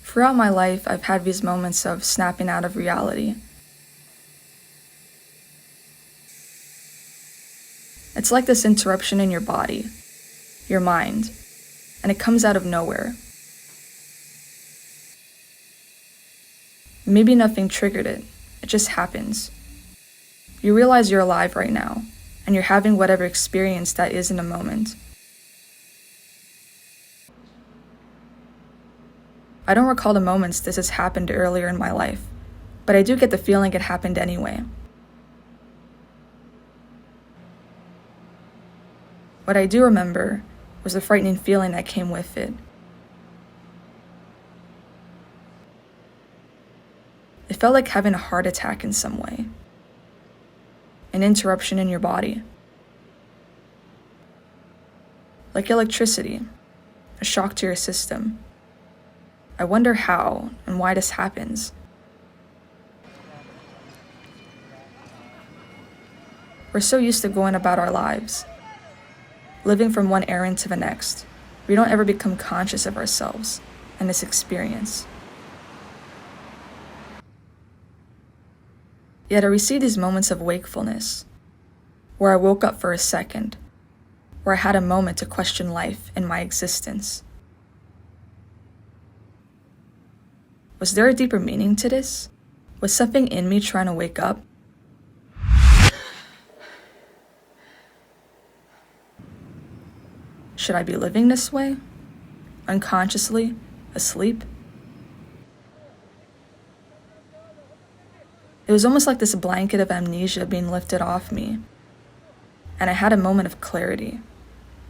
Throughout my life, I've had these moments of snapping out of reality. It's like this interruption in your body, your mind, and it comes out of nowhere. Maybe nothing triggered it, it just happens. You realize you're alive right now, and you're having whatever experience that is in a moment. I don't recall the moments this has happened earlier in my life, but I do get the feeling it happened anyway. What I do remember was the frightening feeling that came with it. It felt like having a heart attack in some way, an interruption in your body, like electricity, a shock to your system. I wonder how and why this happens. We're so used to going about our lives, living from one errand to the next. We don't ever become conscious of ourselves and this experience. Yet I received these moments of wakefulness, where I woke up for a second, where I had a moment to question life and my existence. Was there a deeper meaning to this? Was something in me trying to wake up? Should I be living this way? Unconsciously? Asleep? It was almost like this blanket of amnesia being lifted off me. And I had a moment of clarity.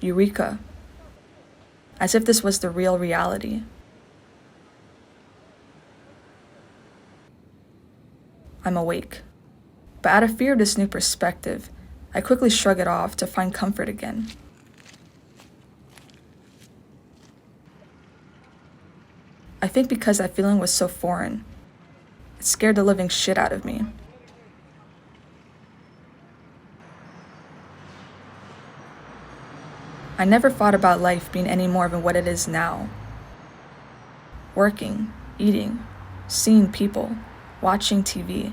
Eureka. As if this was the real reality. I'm awake. But out of fear of this new perspective, I quickly shrug it off to find comfort again. I think because that feeling was so foreign, it scared the living shit out of me. I never thought about life being any more than what it is now. Working, eating, seeing people, watching TV.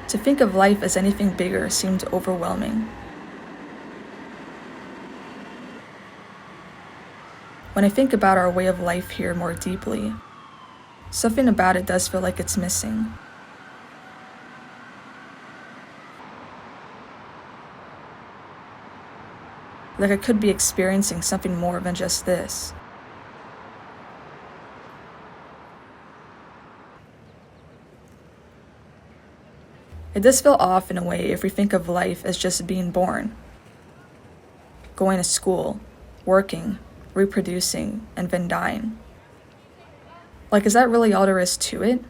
To think of life as anything bigger seemed overwhelming. When I think about our way of life here more deeply, something about it does feel like it's missing. Like I could be experiencing something more than just this. It does feel off in a way if we think of life as just being born, going to school, working, reproducing, and then dying. Like, is that really all there is to it?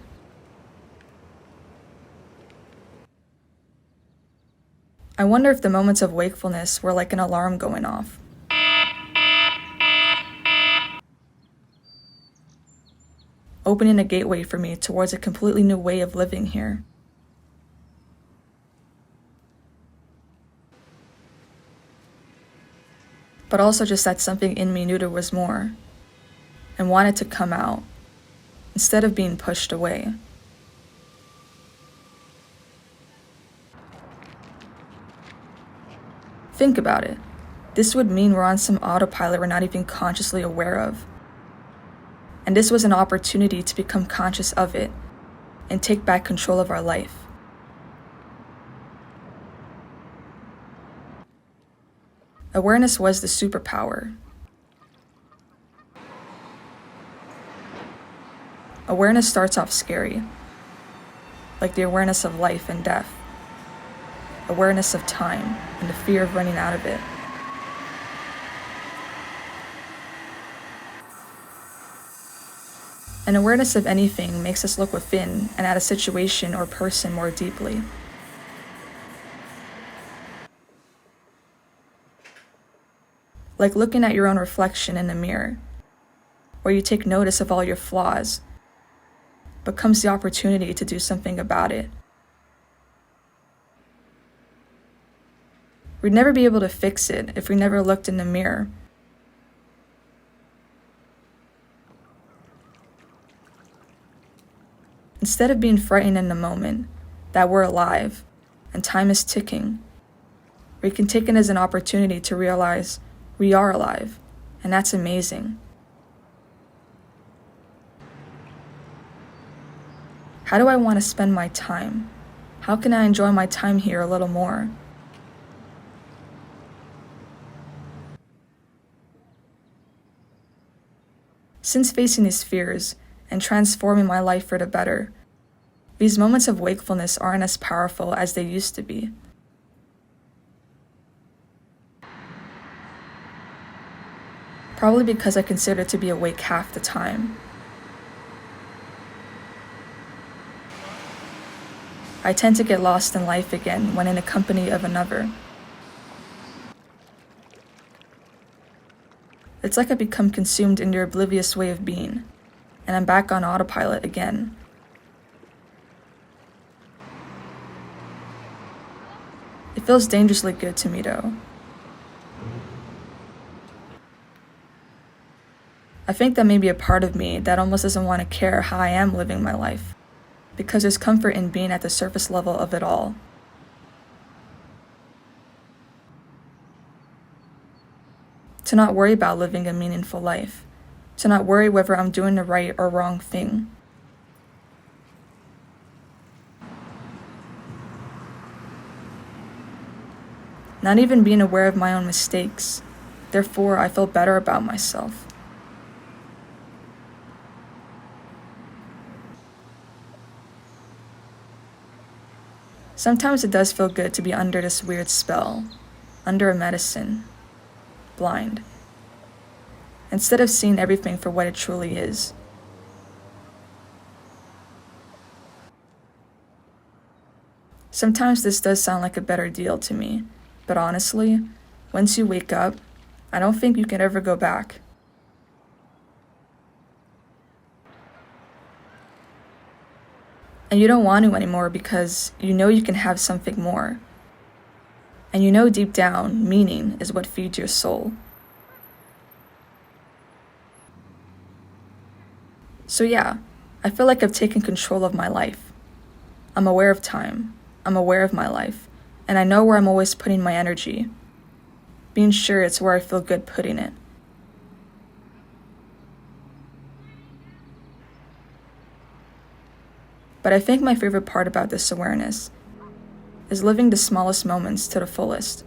I wonder if the moments of wakefulness were like an alarm going off. Opening a gateway for me towards a completely new way of living here. But also just that something in me knew there was more and wanted to come out instead of being pushed away. Think about it. This would mean we're on some autopilot we're not even consciously aware of. And this was an opportunity to become conscious of it and take back control of our life. Awareness was the superpower. Awareness starts off scary, like the awareness of life and death, awareness of time and the fear of running out of it. An awareness of anything makes us look within and at a situation or person more deeply. Like looking at your own reflection in the mirror, where you take notice of all your flaws, but comes the opportunity to do something about it. We'd never be able to fix it if we never looked in the mirror. Instead of being frightened in the moment that we're alive and time is ticking, we can take it as an opportunity to realize we are alive, and that's amazing. How do I want to spend my time? How can I enjoy my time here a little more? Since facing these fears and transforming my life for the better, these moments of wakefulness aren't as powerful as they used to be. Probably because I consider to be awake half the time. I tend to get lost in life again when in the company of another. It's like I become consumed in their oblivious way of being, and I'm back on autopilot again. It feels dangerously good to me though. I think that may be a part of me that almost doesn't want to care how I am living my life, because there's comfort in being at the surface level of it all. To not worry about living a meaningful life, to not worry whether I'm doing the right or wrong thing. Not even being aware of my own mistakes, therefore I feel better about myself. Sometimes it does feel good to be under this weird spell, under a medicine, blind, instead of seeing everything for what it truly is. Sometimes this does sound like a better deal to me, but honestly, once you wake up, I don't think you can ever go back. And you don't want to anymore because you know you can have something more. And you know deep down, meaning is what feeds your soul. So yeah, I feel like I've taken control of my life. I'm aware of time, I'm aware of my life, and I know where I'm always putting my energy, being sure it's where I feel good putting it. But I think my favorite part about this awareness is living the smallest moments to the fullest.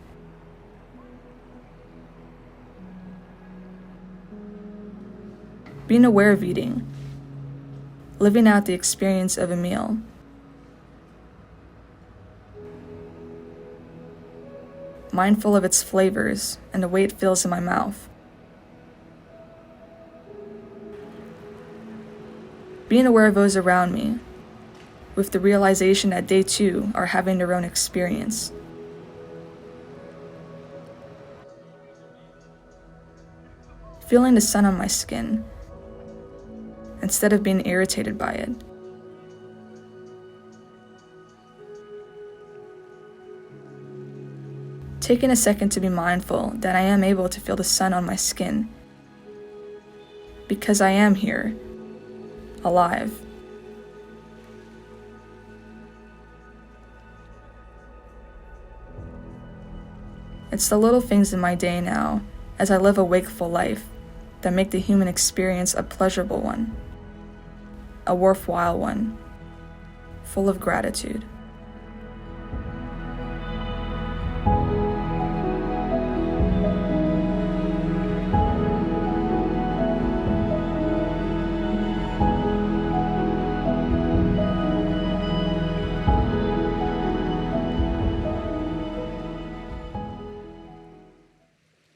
Being aware of eating, living out the experience of a meal, mindful of its flavors and the way it feels in my mouth. Being aware of those around me, with the realization that they too are having their own experience. Feeling the sun on my skin, instead of being irritated by it. Taking a second to be mindful that I am able to feel the sun on my skin, because I am here, alive. It's the little things in my day now, as I live a wakeful life, that make the human experience a pleasurable one, a worthwhile one, full of gratitude.